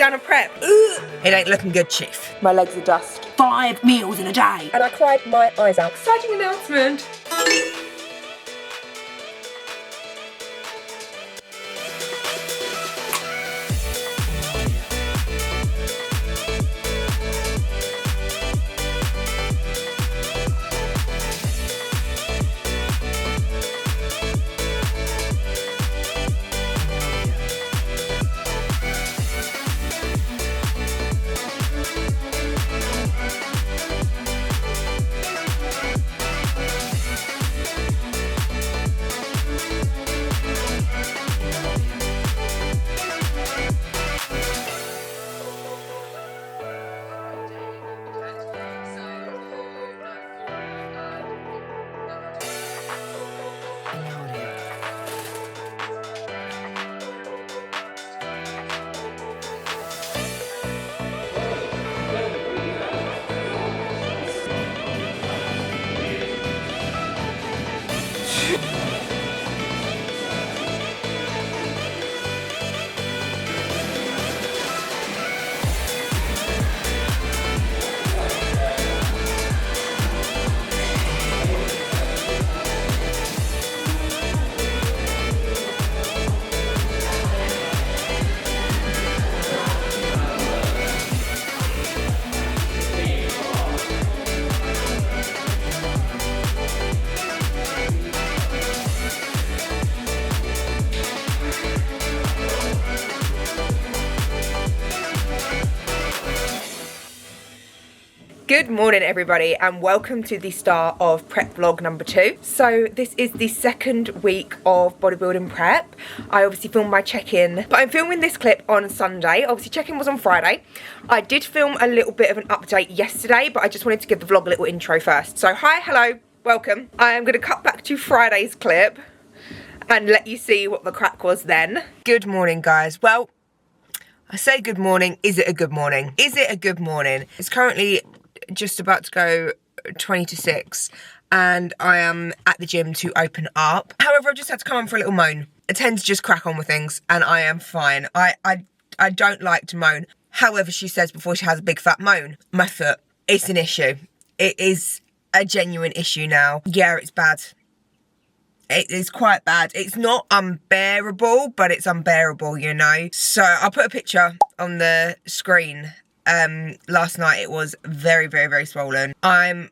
down a prep. Ugh. It ain't looking good, Chief. My legs are dust. 5 meals in a day. And I cried my eyes out. Exciting announcement. Good morning everybody and welcome to the start of prep vlog number 2. So this is the second week of bodybuilding prep. I obviously filmed my check-in, but I'm filming this clip on Sunday. Obviously check-in was on Friday. I did film a little bit of an update yesterday, but I just wanted to give the vlog a little intro first. So hi, hello, welcome. I am going to cut back to Friday's clip and let you see what the crack was then. Good morning guys. Well, I say good morning. Is it a good morning? Is it a good morning? It's currently just about to go 20 to 6 and I am at the gym to open up. However, I've just had to come on for a little moan. I tend to just crack on with things and I am fine. I don't like to moan. However, she says before she has a big fat moan, my foot, it's an issue. It is a genuine issue now. Yeah, it's bad. It is quite bad. It's not unbearable, but it's unbearable, you know. So I'll put a picture on the screen. Last night it was very, very, very swollen. I'm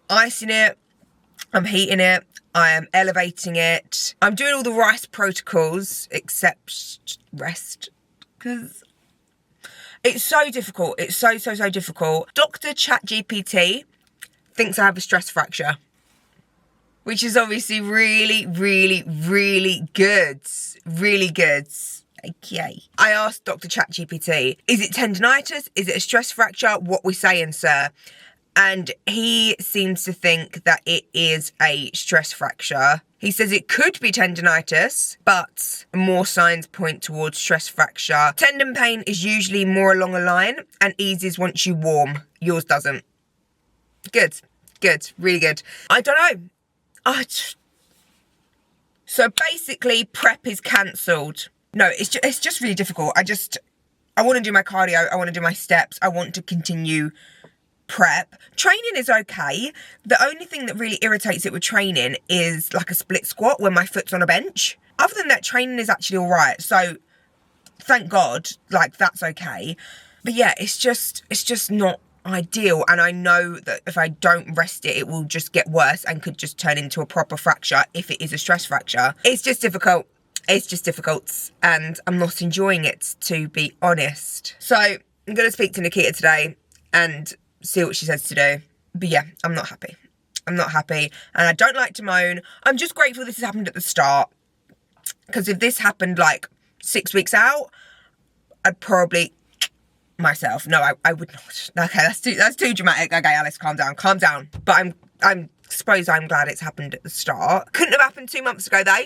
icing it, I'm heating it, I am elevating it. I'm doing all the rice protocols except rest, because it's so difficult. It's so difficult. Dr. ChatGPT thinks I have a stress fracture, which is obviously really, really, really good. Really good. Okay. I asked Dr. ChatGPT, is it tendinitis? Is it a stress fracture? What we saying, sir? And he seems to think that it is a stress fracture. He says it could be tendinitis, but more signs point towards stress fracture. Tendon pain is usually more along a line and eases once you warm. Yours doesn't. Good. Good. Really good. I don't know. So basically, prep is cancelled. No, it's just really difficult. I want to do my cardio. I want to do my steps. I want to continue prep. Training is okay. The only thing that really irritates it with training is like a split squat when my foot's on a bench. Other than that, training is actually all right. So thank God, like that's okay. But yeah, it's just not ideal. And I know that if I don't rest it, it will just get worse and could just turn into a proper fracture if it is a stress fracture. It's just difficult. It's just difficult and I'm not enjoying it, to be honest. So I'm going to speak to Nikita today and see what she says to do. But yeah, I'm not happy. I'm not happy and I don't like to moan. I'm just grateful this has happened at the start, because if this happened like 6 weeks out, I'd probably myself. No, I would not. Okay, that's too dramatic. Okay, Alice, calm down. But I suppose I'm glad it's happened at the start. Couldn't have happened 2 months ago though.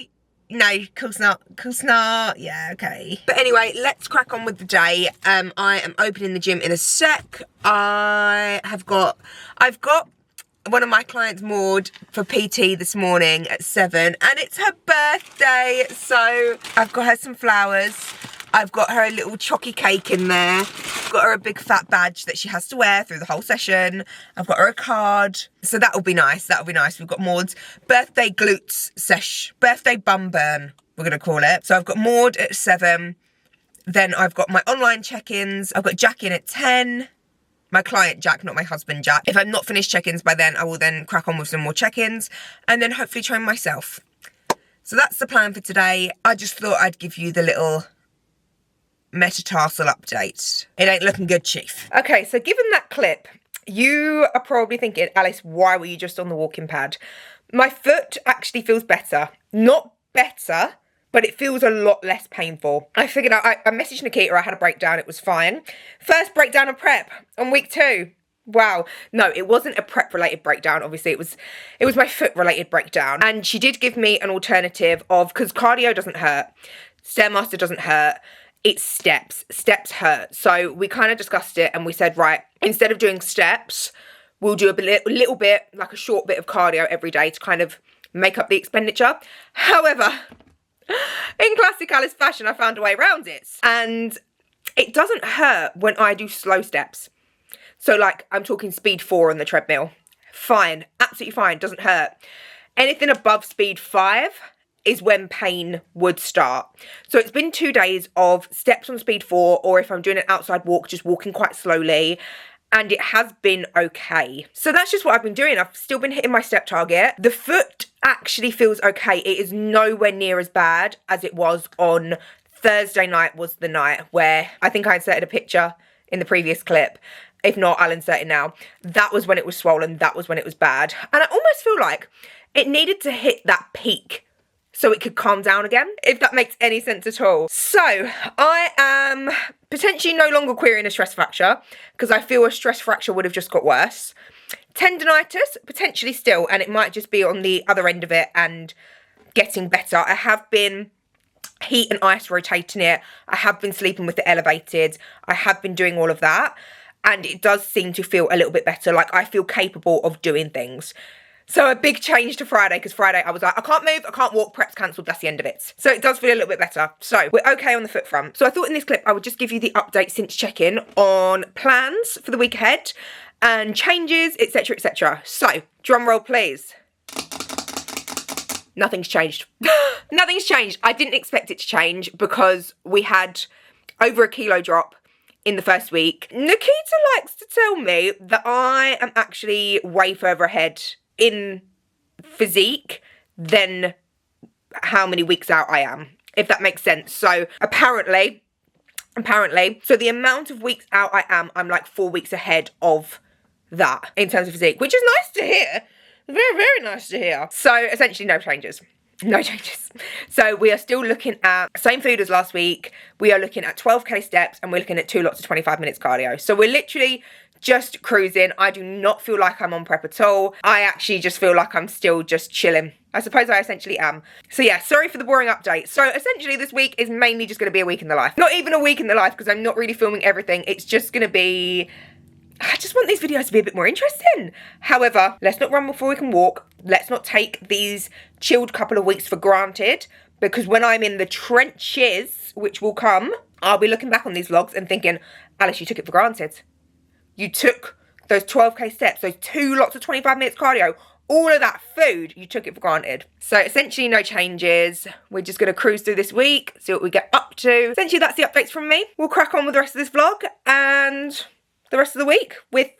No, of course not. Yeah, okay. But anyway, let's crack on with the day. I am opening the gym in a sec. I've got one of my clients, Maud, for PT this morning at 7, and it's her birthday. So I've got her some flowers. I've got her a little chalky cake in there. I've got her a big fat badge that she has to wear through the whole session. I've got her a card. So that'll be nice. That'll be nice. We've got Maud's birthday glutes sesh, birthday bum burn, we're going to call it. So I've got Maud at 7. Then I've got my online check-ins. I've got Jack in at 10. My client Jack, not my husband Jack. If I've not finished check-ins by then, I will then crack on with some more check-ins and then hopefully train myself. So that's the plan for today. I just thought I'd give you the little metatarsal update. It ain't looking good, Chief. Okay, so given that clip, you are probably thinking, Alice, why were you just on the walking pad? My foot actually feels better. Not better, but it feels a lot less painful. I figured out, I messaged Nikita, I had a breakdown, it was fine. First breakdown of prep on week 2. Wow. No, it wasn't a prep related breakdown, obviously. It was my foot related breakdown. And she did give me an alternative of, because cardio doesn't hurt, Stairmaster doesn't hurt, it's steps. Steps hurt. So we kind of discussed it and we said, right, instead of doing steps, we'll do a little bit, like a short bit of cardio every day to kind of make up the expenditure. However, in classic Alice fashion, I found a way around it. And it doesn't hurt when I do slow steps. So like, I'm talking speed 4 on the treadmill. Fine, absolutely fine, doesn't hurt. Anything above speed 5 is when pain would start. So it's been 2 days of steps on speed 4, or if I'm doing an outside walk, just walking quite slowly. And it has been okay. So that's just what I've been doing. I've still been hitting my step target. The foot actually feels okay. It is nowhere near as bad as it was on Thursday night, was the night where I think I inserted a picture in the previous clip. If not, I'll insert it now. That was when it was swollen. That was when it was bad. And I almost feel like it needed to hit that peak so it could calm down again, if that makes any sense at all. So I am potentially no longer querying a stress fracture because I feel a stress fracture would have just got worse. Tendinitis, potentially still, and it might just be on the other end of it and getting better. I have been heat and ice rotating it. I have been sleeping with it elevated. I have been doing all of that. And it does seem to feel a little bit better. Like I feel capable of doing things. So a big change to Friday, because Friday I was like, I can't move, I can't walk, prep's cancelled, that's the end of it. So it does feel a little bit better. So we're okay on the foot front. So I thought in this clip I would just give you the update since check-in on plans for the week ahead and changes, etc, etc. So, drum roll please. Nothing's changed. Nothing's changed. I didn't expect it to change because we had over a kilo drop in the first week. Nikita likes to tell me that I am actually way further ahead in physique than how many weeks out I am, if that makes sense. So apparently, so the amount of weeks out I am, I'm like 4 weeks ahead of that in terms of physique, which is nice to hear. Very, very nice to hear. So essentially no changes. No changes. So we are still looking at same food as last week. We are looking at 12k steps and we're looking at 2 lots of 25 minutes cardio. So we're literally just cruising. I do not feel like I'm on prep at all. I actually just feel like I'm still just chilling. I suppose I essentially am. So yeah, sorry for the boring update. So essentially this week is mainly just going to be a week in the life. Not even a week in the life because I'm not really filming everything. It's just going to be... I just want these videos to be a bit more interesting. However, let's not run before we can walk. Let's not take these chilled couple of weeks for granted, because when I'm in the trenches, which will come, I'll be looking back on these vlogs and thinking, Alice, you took it for granted. You took those 12k steps, those 2 lots of 25 minutes cardio, all of that food, you took it for granted. So essentially no changes. We're just going to cruise through this week, see what we get up to. Essentially that's the updates from me. We'll crack on with the rest of this vlog and the rest of the week with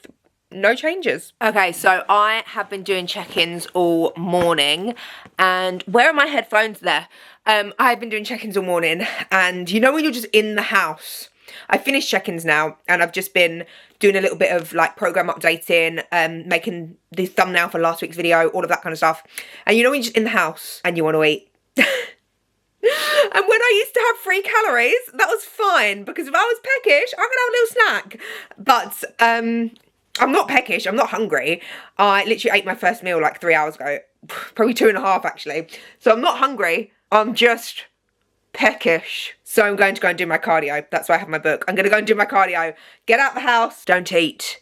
no changes. Okay, so I have been doing check-ins all morning, and where are my headphones there? I've been doing check-ins all morning, and you know when you're just in the house? I finished check-ins now, and I've just been doing a little bit of like program updating, making the thumbnail for last week's video, all of that kind of stuff. And you know when you're just in the house and you want to eat? And when I used to have 3 calories, that was fine, because if I was peckish, I could have a little snack. But I'm not peckish, I'm not hungry. I literally ate my first meal like 3 hours ago, probably 2.5 actually. So I'm not hungry, I'm just peckish. So I'm going to go and do my cardio. That's why I have my book. I'm going to go and do my cardio. Get out the house, don't eat.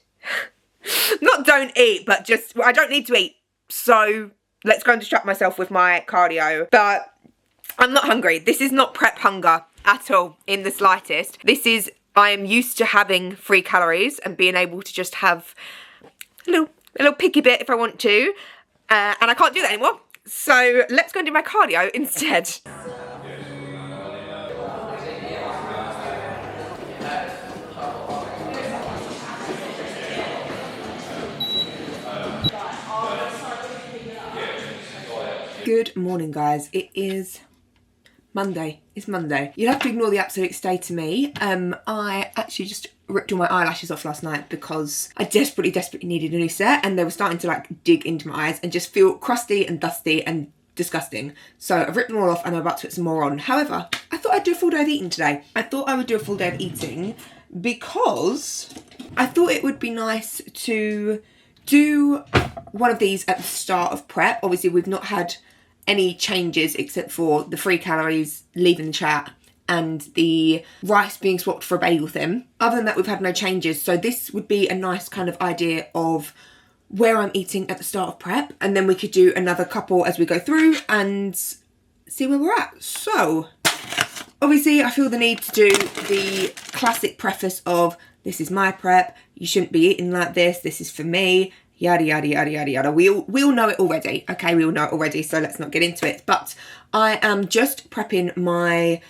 Not don't eat, but just, I don't need to eat. So let's go and distract myself with my cardio. But I'm not hungry. This is not prep hunger. at all, in the slightest. I am used to having 3 calories and being able to just have a little picky bit if I want to, and I can't do that anymore. So let's go and do my cardio instead. Good morning, guys. It is Monday. It's Monday. You'll have to ignore the absolute state of me. I actually just ripped all my eyelashes off last night because I desperately needed a new set, and they were starting to like dig into my eyes and just feel crusty and dusty and disgusting. So I've ripped them all off and I'm about to put some more on. However, I thought I'd do a full day of eating today. I thought I would do a full day of eating because I thought it would be nice to do one of these at the start of prep. Obviously, we've not had any changes except for the 3 calories leaving the chat and the rice being swapped for a bagel thin. Other than that, we've had no changes. So this would be a nice kind of idea of where I'm eating at the start of prep, and then we could do another couple as we go through and see where we're at. So obviously I feel the need to do the classic preface of this is my prep, you shouldn't be eating like this is for me, yada yada yada yada yada. We all know it already, okay? We all know it already, so let's not get into it. But I am just prepping my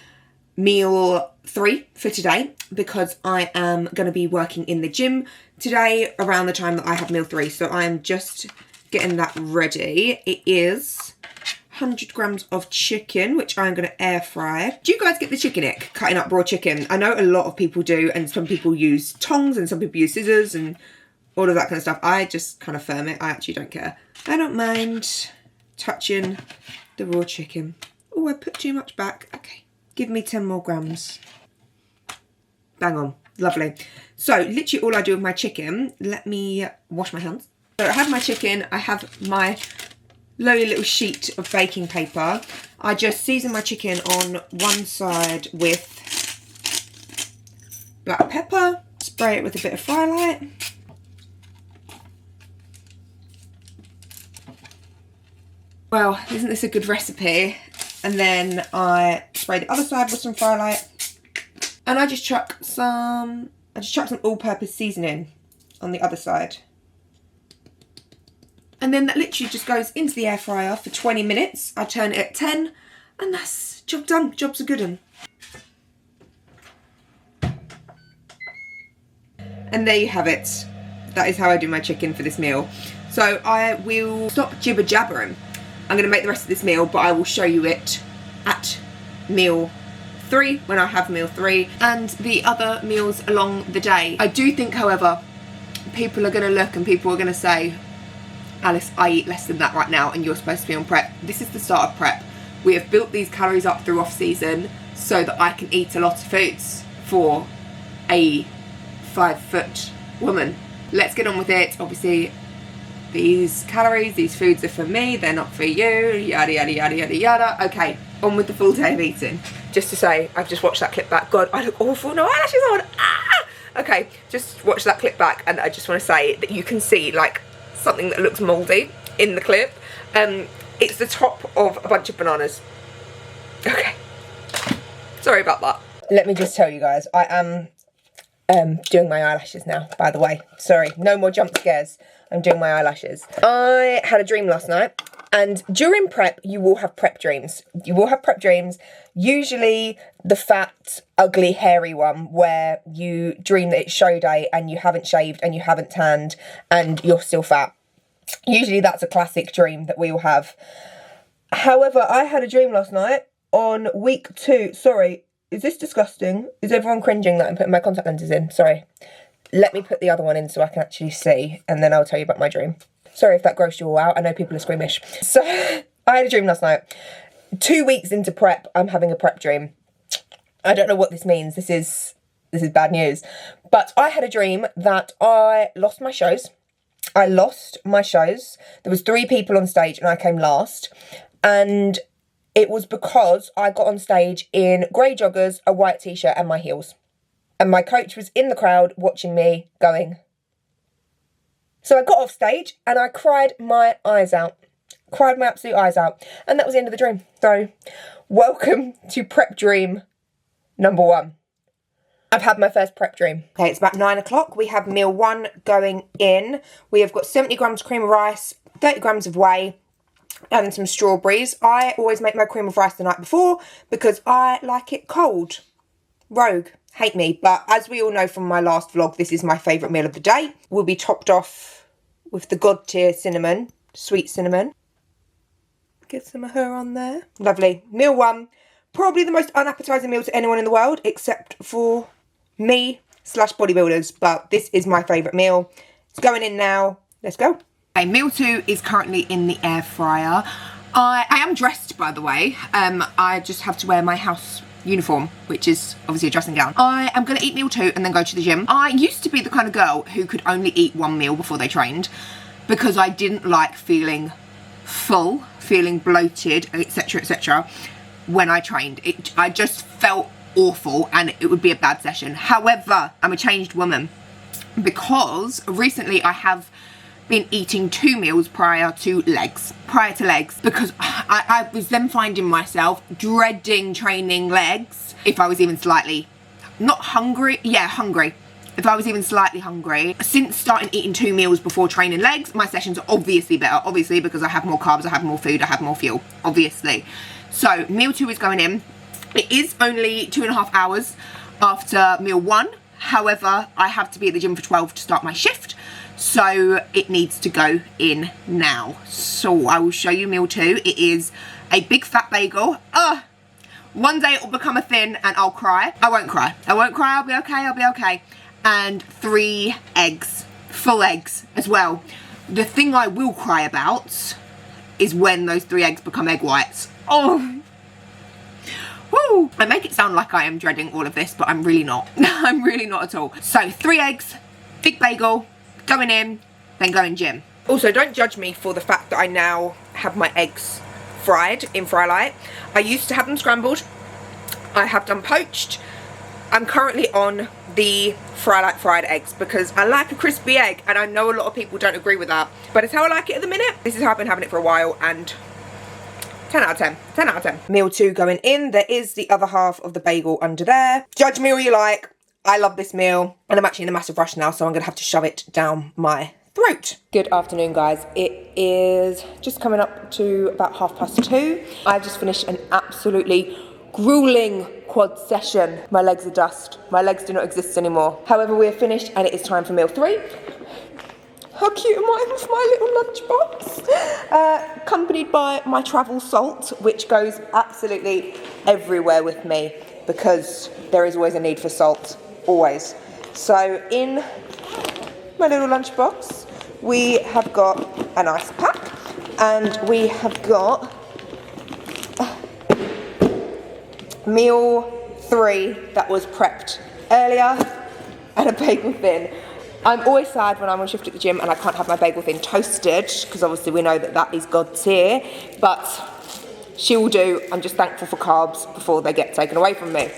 meal 3 for today because I am going to be working in the gym today around the time that I have meal 3. So I am just getting that ready. It is 100 grams of chicken, which I'm going to air fry. Do you guys get the chicken ick, cutting up raw chicken? I know a lot of people do, and some people use tongs and some people use scissors and all of that kind of stuff. I just kind of firm it. I actually don't care. I don't mind touching the raw chicken. Oh, I put too much back. Okay. Give me 10 more grams. Bang on. Lovely. So, literally all I do with my chicken, let me wash my hands. So, I have my chicken. I have my lovely little sheet of baking paper. I just season my chicken on one side with black pepper. Spray it with a bit of fry light. Well, isn't this a good recipe? And then I spray the other side with some fry light. And I just chuck some all-purpose seasoning on the other side. And then that literally just goes into the air fryer for 20 minutes. I turn it at 10 and that's job done. Job's a good one. And there you have it. That is how I do my chicken for this meal. So I will stop jibber jabbering. I'm going to make the rest of this meal, but I will show you it at meal 3 when I have meal 3 and the other meals along the day. I do think, however, people are going to look and people are going to say, Alice, I eat less than that right now and you're supposed to be on prep. This is the start of prep. We have built these calories up through off season so that I can eat a lot of foods for a 5-foot woman. Let's get on with it. Obviously, these calories, these foods are for me, they're not for you, yada yada yada yada yada. Okay, on with the full day of eating. Just to say, I've just watched that clip back. God, I look awful, no eyelashes on. Ah! Okay, just watch that clip back and I just want to say that you can see like something that looks mouldy in the clip. It's the top of a bunch of bananas. Okay, sorry about that. Let me just tell you guys, I am doing my eyelashes now, by the way. Sorry, no more jump scares. I'm doing my eyelashes. I had a dream last night, and during prep, you will have prep dreams. You will have prep dreams, usually the fat, ugly, hairy one, where you dream that it's show day and you haven't shaved and you haven't tanned and you're still fat. Usually that's a classic dream that we all have. However, I had a dream last night on week 2. Sorry, is this disgusting? Is everyone cringing that I'm putting my contact lenses in? Sorry. Let me put the other one in so I can actually see, and then I'll tell you about my dream. Sorry if that grossed you all out. I know people are squeamish. So, I had a dream last night. 2 weeks into prep, I'm having a prep dream. I don't know what this means. This is bad news. But I had a dream that I lost my shows. There was 3 people on stage and I came last. And it was because I got on stage in grey joggers, a white t-shirt and my heels. And my coach was in the crowd watching me going. So I got off stage and I cried my eyes out. Cried my absolute eyes out. And that was the end of the dream. So welcome to Prep Dream Number 1. I've had my first prep dream. Okay, it's about 9 o'clock. We have meal 1 going in. We have got 70 grams cream of rice, 30 grams of whey, and some strawberries. I always make my cream of rice the night before because I like it cold. Rogue, hate me. But as we all know from my last vlog, this is my favourite meal of the day. Will be topped off with the God tier cinnamon, sweet cinnamon. Get some of her on there. Lovely. Meal 1. Probably the most unappetising meal to anyone in the world, except for me / bodybuilders. But this is my favourite meal. It's going in now. Let's go. Okay, meal 2 is currently in the air fryer. I am dressed, by the way. I just have to wear my house uniform, which is obviously a dressing gown. I am going to eat meal 2 and then go to the gym. I used to be the kind of girl who could only eat 1 meal before they trained because I didn't like feeling full, feeling bloated, etc, etc. when I trained. I just felt awful and it would be a bad session. However, I'm a changed woman because recently I have been eating 2 meals prior to legs because I was then finding myself dreading training legs if I was even slightly not hungry. Yeah, hungry. If I was even slightly hungry. Since starting eating 2 meals before training legs, my sessions are obviously better, obviously, because I have more carbs, I have more food, I have more fuel, obviously. So meal 2 is going in. It is only 2.5 hours after meal 1. However, I have to be at the gym for 12 to start my shift. So it needs to go in now. So I will show you meal 2. It is a big fat bagel. One day it will become a thin and I'll cry. I won't cry. I won't cry. I'll be okay. I'll be okay. And 3 eggs. Full eggs as well. The thing I will cry about is when those 3 eggs become egg whites. Oh. Woo. I make it sound like I am dreading all of this, but I'm really not. I'm really not at all. So 3 eggs, big bagel, going in, then going gym. Also, don't judge me for the fact that I now have my eggs fried in fry light. I used to have them scrambled. I have done poached. I'm currently on the fry light fried eggs because I like a crispy egg, and I know a lot of people don't agree with that, but it's how I like it at the minute. This is how I've been having it for a while, and 10 out of 10. 10 out of 10. Meal 2 going in. There is the other half of the bagel under there. Judge me all you like. I love this meal, and I'm actually in a massive rush now, so I'm gonna have to shove it down my throat. Good afternoon, guys. It is just coming up to about 2:30. I just finished an absolutely grueling quad session. My legs are dust. My legs do not exist anymore. However, we are finished and it is time for meal 3. How cute am I with my little lunchbox? Accompanied by my travel salt, which goes absolutely everywhere with me because there is always a need for salt, always. So in my little lunchbox, we have got an ice pack and we have got meal 3 that was prepped earlier and a bagel thin. I'm always sad when I'm on shift at the gym and I can't have my bagel thin toasted because obviously we know that that is God tier, but she will do. I'm just thankful for carbs before they get taken away from me.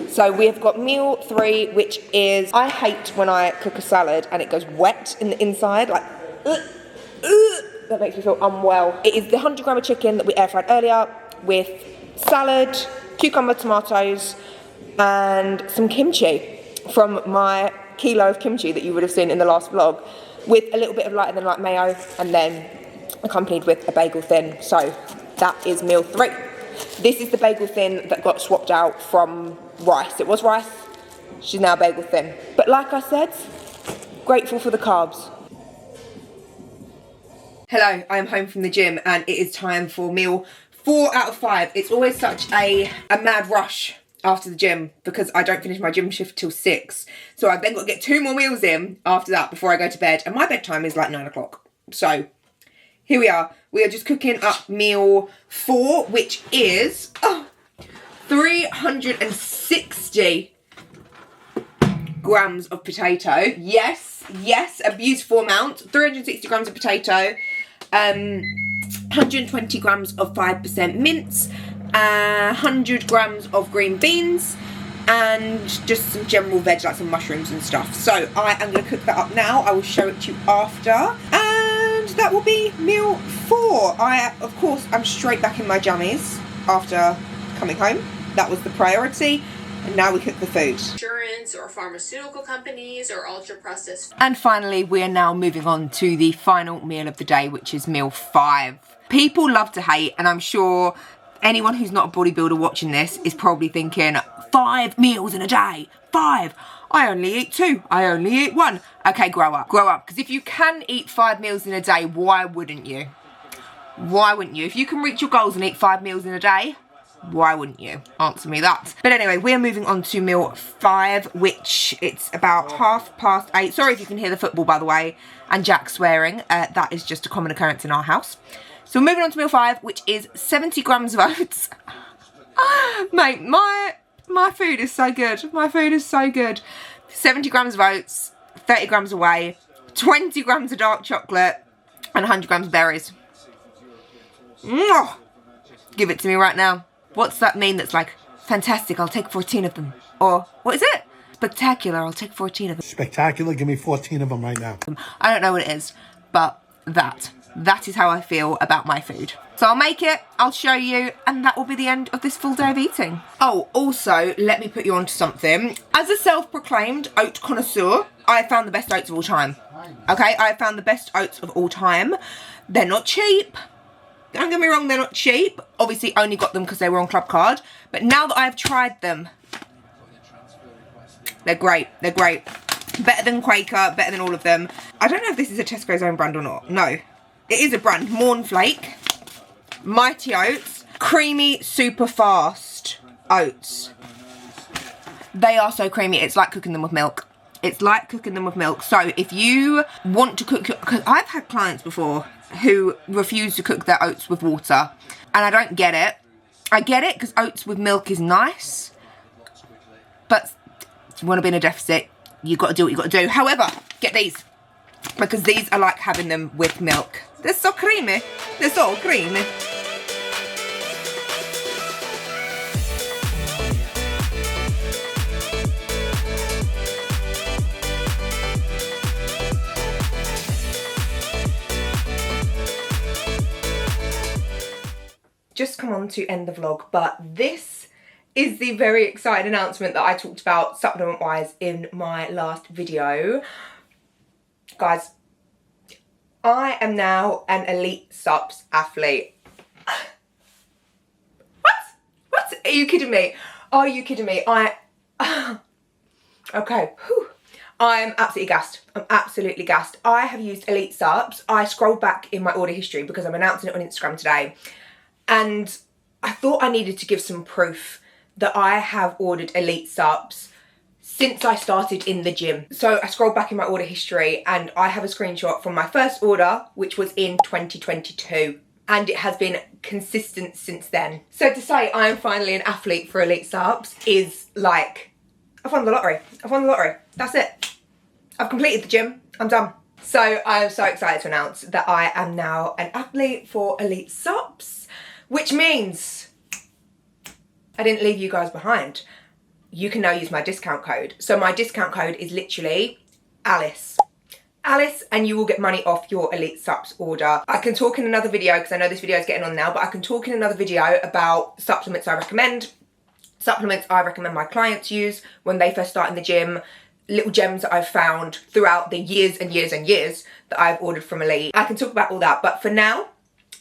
So we have got meal 3, which is, I hate when I cook a salad and it goes wet in the inside, like, that makes me feel unwell. It is the 100 gram of chicken that we air fried earlier with salad, cucumber, tomatoes, and some kimchi from my kilo of kimchi that you would have seen in the last vlog, with a little bit of lighter than light mayo, and then accompanied with a bagel thin. So that is meal 3. This is the bagel thin that got swapped out from rice. It was rice, she's now bagel thin. But like I said, grateful for the carbs. Hello, I am home from the gym and it is time for meal 4 out of 5. It's always such a mad rush after the gym because I don't finish my gym shift till 6. So I've then got to get 2 more meals in after that before I go to bed. And my bedtime is like 9 o'clock. So here we are. We are just cooking up meal 4, which is 360 grams of potato. Yes, yes, a beautiful amount. 360 grams of potato. 120 grams of 5% mince, 100 grams of green beans, and just some general veg like some mushrooms and stuff. So I am going to cook that up now. I will show it to you after, and that will be meal 4. Of course, I'm straight back in my jammies after coming home. That was the priority. And now we cook the food. Insurance or pharmaceutical companies or ultra processed. And finally, we are now moving on to the final meal of the day, which is meal 5. People love to hate, and I'm sure anyone who's not a bodybuilder watching this is probably thinking, 5 meals in a day, 5. I only eat 2, I only eat 1. Okay, grow up, because if you can eat 5 meals in a day, why wouldn't you? Why wouldn't you? If you can reach your goals and eat 5 meals in a day, why wouldn't you? Answer me that. But anyway, we're moving on to meal 5, which it's about 8:30. Sorry if you can hear the football, by the way, and Jack swearing. That is just a common occurrence in our house. So we're moving on to meal 5, which is 70 grams of oats. Mate, my food is so good. My food is so good. 70 grams of oats, 30 grams of whey, 20 grams of dark chocolate, and 100 grams of berries. Mwah! Give it to me right now. What's that mean that's like, fantastic, I'll take 14 of them? Or, what is it? Spectacular, I'll take 14 of them. Spectacular, give me 14 of them right now. I don't know what it is, but that is how I feel about my food. So I'll make it, I'll show you, and that will be the end of this full day of eating. Oh, also, let me put you onto something. As a self-proclaimed oat connoisseur, I have found the best oats of all time. Okay, I have found the best oats of all time. They're not cheap. Don't get me wrong, they're not cheap. Obviously, only got them because they were on Club Card. But now that I've tried them, they're great. They're great. Better than Quaker, better than all of them. I don't know if this is a Tesco's own brand or not. No, it is a brand. Morn Flake, Mighty Oats, creamy, super fast oats. They are so creamy. It's like cooking them with milk. It's like cooking them with milk. So if you want to cook, because I've had clients before who refuse to cook their oats with water, and I don't get it. I get it because oats with milk is nice, but if you want to be in a deficit, you've got to do what you've got to do. However, get these, because these are like having them with milk. They're so creamy. They're so creamy. Just come on to end the vlog, but this is the very exciting announcement that I talked about supplement wise in my last video. Guys, I am now an elite subs athlete. What? Are you kidding me? Are you kidding me? Okay. Whew. I'm absolutely gassed. I'm absolutely gassed. I have used elite subs. I scrolled back in my order history because I'm announcing it on Instagram today. And I thought I needed to give some proof that I have ordered elite subs since I started in the gym. So I scrolled back in my order history and I have a screenshot from my first order, which was in 2022. And it has been consistent since then. So to say I am finally an athlete for elite subs is like, I've won the lottery. I've won the lottery. That's it. I've completed the gym. I'm done. So I am so excited to announce that I am now an athlete for elite subs, which means I didn't leave you guys behind. You can now use my discount code. So my discount code is literally Alice. Alice, and you will get money off your elite subs order. I can talk in another video, because I know this video is getting on now, but I can talk in another video about supplements I recommend. Supplements I recommend my clients use when they first start in the gym. Little gems that I've found throughout the years and years and years that I've ordered from Elite. I can talk about all that, but for now,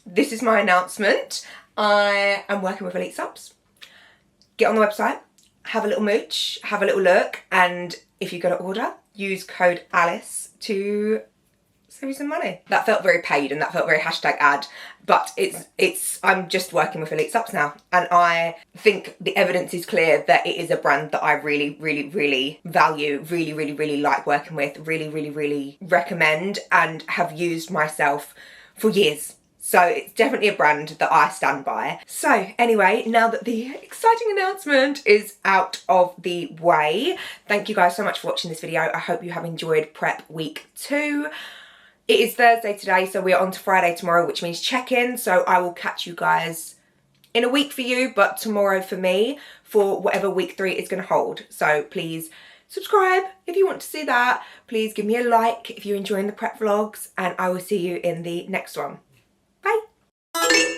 this is my announcement. I am working with Elite Subs. Get on the website, have a little mooch, have a little look, and if you're going to order, use code Alice to save you some money. That felt very paid and that felt very hashtag ad, but I'm just working with Elite Subs now, and I think the evidence is clear that it is a brand that I really, really, really value, really, really, really like working with, really, really, really recommend and have used myself for years. So it's definitely a brand that I stand by. So anyway, now that the exciting announcement is out of the way, thank you guys so much for watching this video. I hope you have enjoyed prep week 2. It is Thursday today, so we're on to Friday tomorrow, which means check-in. So I will catch you guys in a week for you, but tomorrow for me, for whatever week 3 is going to hold. So please subscribe if you want to see that. Please give me a like if you're enjoying the prep vlogs, and I will see you in the next one. Bye.